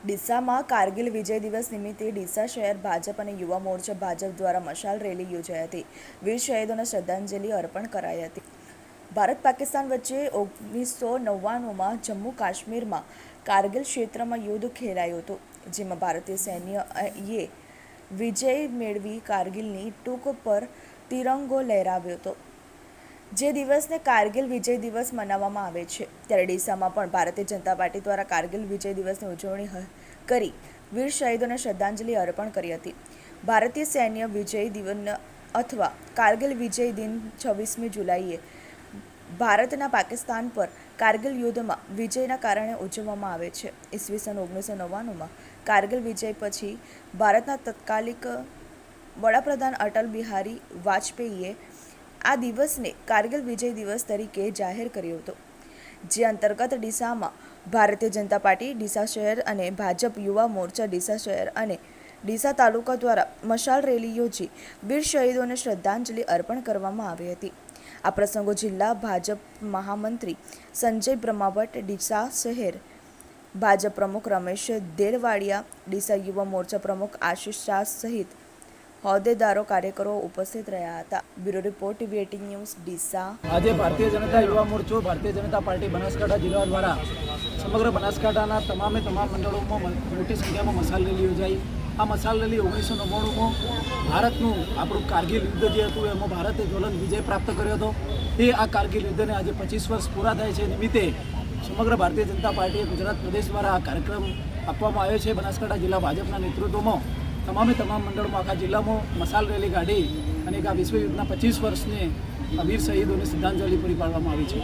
ડીસામાં કારગિલ વિજય દિવસ નિમિત્તે ડીસા શહેર ભાજપ અને યુવા મોરચા ભાજપ દ્વારા મશાલ રેલી યોજાઈ હતી. વીર શહીદોને શ્રદ્ધાંજલિ અર્પણ કરાઈ હતી. ભારત પાકિસ્તાન વચ્ચે 1999માં જમ્મુ કાશ્મીરમાં કારગિલ ક્ષેત્રમાં યુદ્ધ ખેલાયું હતું, જેમાં ભારતીય સૈન્યએ વિજય મેળવી કારગિલની ટૂંક પર તિરંગો લહેરાવ્યો હતો. જે દિવસને કારગિલ વિજય દિવસ મનાવવામાં આવે છે, ત્યારે ડીસામાં પણ ભારતીય જનતા પાર્ટી દ્વારા કારગિલ વિજય દિવસની ઉજવણી કરી વીર શહીદોને શ્રદ્ધાંજલિ અર્પણ કરી હતી. ભારતીય સૈન્ય વિજય દિવસ અથવા કારગિલ વિજય દિન 26મી જુલાઈએ ભારતના પાકિસ્તાન પર કારગિલ યુદ્ધમાં વિજયના કારણે ઉજવવામાં આવે છે. ઈસવીસન 1999માં કારગિલ વિજય પછી ભારતના તત્કાલિક વડાપ્રધાન અટલ બિહારી વાજપેયીએ આ દિવસને કારગિલ વિજય દિવસ તરીકે જાહેર કર્યો હતો, જે અંતર્ગત ડીસામાં ભારતીય જનતા પાર્ટી ડીસા શહેર અને ભાજપ યુવા મોરચા ડીસા શહેર અને ડીસા તાલુકા દ્વારા મશાલ રેલી યોજી વીર શહીદોને શ્રદ્ધાંજલિ અર્પણ કરવામાં આવી હતી. આ પ્રસંગો જિલ્લા ભાજપ મહામંત્રી સંજય બ્રહ્માભટ્ટ, ડીસા શહેર ભાજપ પ્રમુખ રમેશ દેલવાડિયા, ડીસા યુવા મોરચા પ્રમુખ આશિષ શાહ સહિત હોદ્દેદારો કાર્યકરો ઉપસ્થિત રહ્યા હતા. Bureau report TV eighteen news Deesa. આજે ભારતીય જનતા યુવા મોરચો ભારતીય જનતા પાર્ટી બનાસકાંઠા જિલ્લા દ્વારા સમગ્ર બનાસકાંઠાના તમામ મંડળોમાં મોટી સંખ્યામાં મશાલ રેલી યોજાઈ. આ મશાલ રેલી 1999માં ભારતનું આપણું કારગિલ યુદ્ધ જે હતું એમાં ભારતે જ્વલંત વિજય પ્રાપ્ત કર્યો હતો. એ આ કારગિલ યુદ્ધને આજે 25 વર્ષ પૂરા થાય છે નિમિત્તે સમગ્ર ભારતીય જનતા પાર્ટીએ ગુજરાત પ્રદેશ દ્વારા આ કાર્યક્રમ આપવામાં આવ્યો છે. બનાસકાંઠા જિલ્લા ભાજપના નેતૃત્વમાં તમામ મંડળમાં આખા જિલ્લામાં મશાલ રેલી કાઢી અને આ વિશ્વ યુદ્ધના 25 વર્ષને વીર શહીદોને શ્રદ્ધાંજલિ પૂરી પાડવામાં આવી છે.